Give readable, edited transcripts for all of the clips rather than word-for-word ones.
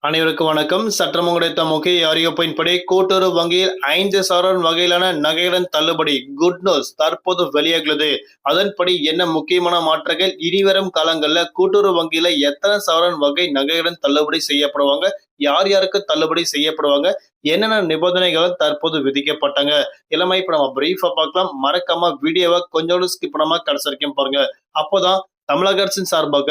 அனைவருக்கும் வணக்கம். சற்றம் கிடைத்த முக்கிய அறிவிப்பின்படி கூட்டுறவு வங்கியில் 5,000 வகையிலான நகைகளுடன் தள்ளுபடி. குட் நியூஸ் தற்போது வெளியாகிறது. அதன்படி என்ன முக்கியமான மாற்றங்கள், இனிவரும் காலங்கள்ல கூட்டுறவு வங்கியில எத்தனை சவரன் வகை நகைகளுடன் தள்ளுபடி செய்யப்படுவாங்க, யார் யாருக்கு தள்ளுபடி செய்யப்படுவாங்க, என்னென்ன நிபந்தனைகள் தற்போது விதிக்கப்பட்டாங்க, எல்லாமே இப்ப நம்ம பிரீஃபா பார்க்கலாம். மறக்காம வீடியோவை கொஞ்சோடு ஸ்கிப் பண்ணாம கடைசி வரைக்கும் பாருங்க. அப்போதான் தமிழக அரசின் சார்பாக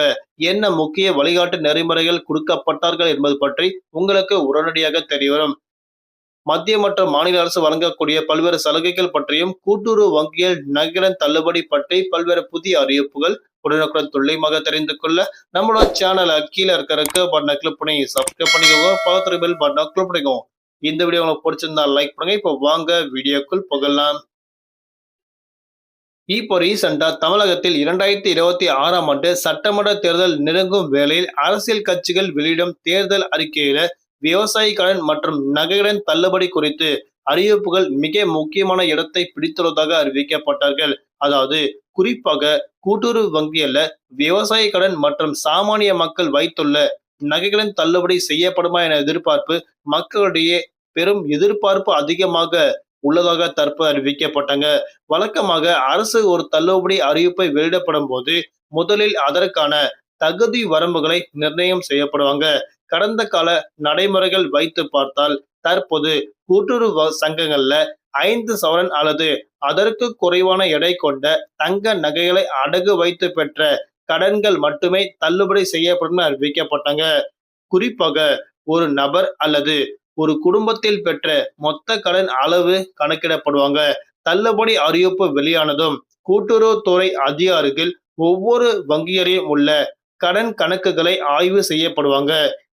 என்ன முக்கிய வழிகாட்டு நெறிமுறைகள் கொடுக்கப்பட்டார்கள் என்பது பற்றி உங்களுக்கு உடனடியாக தெரியவரும். மத்திய மற்றும் மாநில அரசு வழங்கக்கூடிய பல்வேறு சலுகைகள் பற்றியும் கூட்டுறவு வங்கியில் நகைக்கடன் தள்ளுபடி பற்றி பல்வேறு புதிய அறிவிப்புகள் உடனுக்குடன் துல்லியமாக தெரிந்து கொள்ள நம்மளோட சேனலை கீழே இருக்கிற பட்டனை கிளிக் பண்ணி சப்ஸ்கிரைப் பண்ணிக்கோங்க. பக்கத்துல பெல் பட்டனை கிளிக் பண்ணிக்கோங்க. இந்த வீடியோ உங்களுக்கு பிடிச்சிருந்தா லைக் பண்ணுங்க. இப்போ வாங்க வீடியோக்குள் புகழலாம். இப்போ ரீசெண்டா தமிழகத்தில் 2026ஆம் ஆண்டு சட்டமன்ற தேர்தல் நெருங்கும் வேளையில் அரசியல் கட்சிகள் வெளியிடும் தேர்தல் அறிக்கையில விவசாய கடன் மற்றும் நகைக்கடன் தள்ளுபடி குறித்து அறிவிப்புகள் மிக முக்கியமான இடத்தை பிடித்துள்ளதாக அறிவிக்கப்பட்டார்கள். அதாவது குறிப்பாக கூட்டுறவு வங்கியில விவசாய கடன் மற்றும் சாமானிய மக்கள் வைத்துள்ள நகைக்கடன் தள்ளுபடி செய்யப்படுமா என எதிர்பார்ப்பு மக்களிடையே பெரும் எதிர்பார்ப்பு அதிகமாக உள்ளதாக தற்போது அறிவிக்கப்பட்டாங்க. வழக்கமாக அரசு ஒரு தள்ளுபடி அறிவிப்பை வெளியிடப்படும் போது முதலில் அதற்கான தகுதி வரம்புகளை நிர்ணயம் செய்யப்படுவாங்க. கடந்த கால நடைமுறைகள் வைத்து பார்த்தால் தற்போது கூட்டுறவு சங்கங்கள்ல 5 சவரன் அல்லது அதற்கு குறைவான எடை கொண்ட தங்க நகைகளை அடகு வைத்து பெற்ற கடன்கள் மட்டுமே தள்ளுபடி செய்யப்படும் அறிவிக்கப்பட்டாங்க. குறிப்பாக ஒரு நபர் அல்லது ஒரு குடும்பத்தில் பெற்ற மொத்த கடன் அளவு கணக்கிடப்படுவாங்க. தள்ளுபடி அறிவிப்பு வெளியானதும் கூட்டுறவுத்துறை அதிகாரிகள் ஒவ்வொரு வங்கியரையும் உள்ள கடன் கணக்குகளை ஆய்வு செய்யப்படுவாங்க.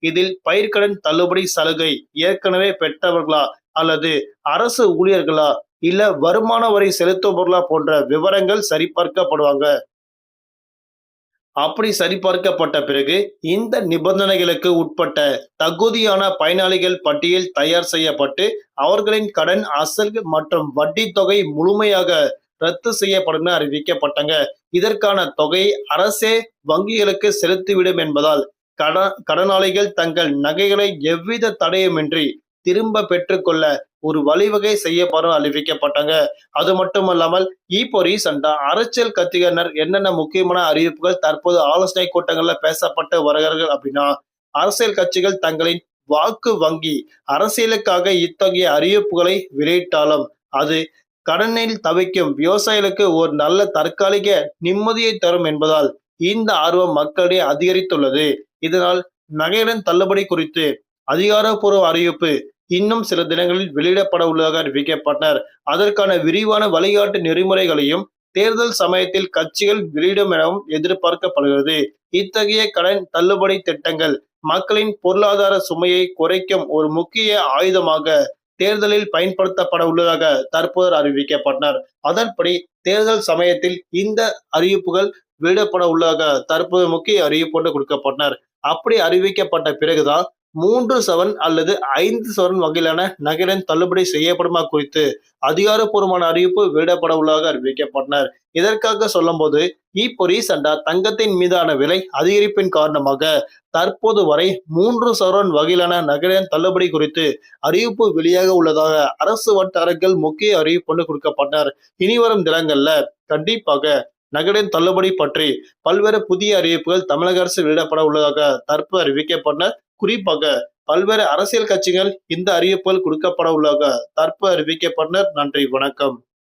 இதில் பயிர்க்கடன் தள்ளுபடி சலுகை ஏற்கனவே பெற்றவர்களா அல்லது அரசு ஊழியர்களா இல்ல வருமான வரி செலுத்துபவர்களா போன்ற விவரங்கள் சரிபார்க்கப்படுவாங்க. அப்படி சரிபார்க்கப்பட்ட பிறகு இந்த நிபந்தனைகளுக்கு உட்பட்ட தகுதியான பயனாளிகள் பட்டியல் தயார் செய்யப்பட்டு அவர்களின் கடன் அசல் மற்றும் வட்டி தொகை முழுமையாக ரத்து செய்யப்படும் அறிவிக்கப்பட்டாங்க. இதற்கான தொகையை அரசே வங்கிகளுக்கு செலுத்திவிடும் என்பதால் கடனாளிகள் தங்கள் நகைகளை எவ்வித தடையுமின்றி திரும்ப பெற்றுக்கொள்ள ஒரு வழிவகை செய்யப்படும் அறிவிக்கப்பட்டாங்க. அது மட்டுமல்லாமல் இப்போ ரீசெண்டா அரசியல் கட்சியினர் என்னென்ன முக்கியமான அறிவிப்புகள் தற்போது ஆலோசனை கூட்டங்கள்ல பேசப்பட்டு வருகிறார்கள் அப்படின்னா, அரசியல் கட்சிகள் தங்களின் வாக்கு வங்கி அரசியலுக்காக இத்தகைய அறிவிப்புகளை வெளியிட்டாலும் அது கடனில் தவிக்கும் விவசாயிகளுக்கு ஒரு நல்ல தற்காலிக நிம்மதியை தரும் என்பதால் இந்த ஆர்வம் மக்களிடையே அதிகரித்துள்ளது. இதனால் நகையுடன் தள்ளுபடி குறித்து அதிகாரப்பூர்வ அறிவிப்பு இன்னும் சில தினங்களில் வெளியிடப்பட உள்ளதாக அறிவிக்கப்பட்டனர். அதற்கான விரிவான வழிகாட்டு நெறிமுறைகளையும் தேர்தல் சமயத்தில் கட்சிகள் வெளியிடும் எனவும் எதிர்பார்க்கப்படுகிறது. இத்தகைய கடன் தள்ளுபடி திட்டங்கள் மக்களின் பொருளாதார சுமையை குறைக்கும் ஒரு முக்கிய ஆயுதமாக தேர்தலில் பயன்படுத்தப்பட உள்ளதாக தற்போது அறிவிக்கப்பட்டனர். அதன்படி தேர்தல் சமயத்தில் இந்த அறிவிப்புகள் வெளியிடப்பட உள்ளதாக தற்போது முக்கிய அறிவிப்பு கொடுக்கப்பட்டனர். அப்படி அறிவிக்கப்பட்ட பிறகுதான் 3 சவரன் அல்லது 5 சவரன் வகையிலான நகையுடன் தள்ளுபடி செய்யப்படுமா குறித்து அதிகாரப்பூர்வமான அறிவிப்பு வெளியிடப்பட உள்ளதாக அறிவிக்கப்பட்டனர். இதற்காக சொல்லும் போது இப்போ ரீசெண்டா தங்கத்தின் மீதான விலை அதிகரிப்பின் காரணமாக தற்போது வரை 3 சவரன் வகையிலான நகையுடன் தள்ளுபடி குறித்து அறிவிப்பு வெளியாக உள்ளதாக அரசு வட்டாரங்கள் முக்கிய அறிவிப்பு கொடுக்கப்பட்டனர். இனிவரும் தினங்கள்ல கண்டிப்பாக நகையுடன் தள்ளுபடி பற்றி பல்வேறு புதிய அறிவிப்புகள் தமிழக அரசு வெளியிடப்பட உள்ளதாக தற்போது அறிவிக்கப்பட்டனர். குறிப்பாக பல்வேறு அரசியல் கட்சிகள் இந்த அறிவிப்புகள் கொடுக்கப்பட உள்ளதாக தற்போது அறிவிக்கப்பட்டனர். நன்றி, வணக்கம்.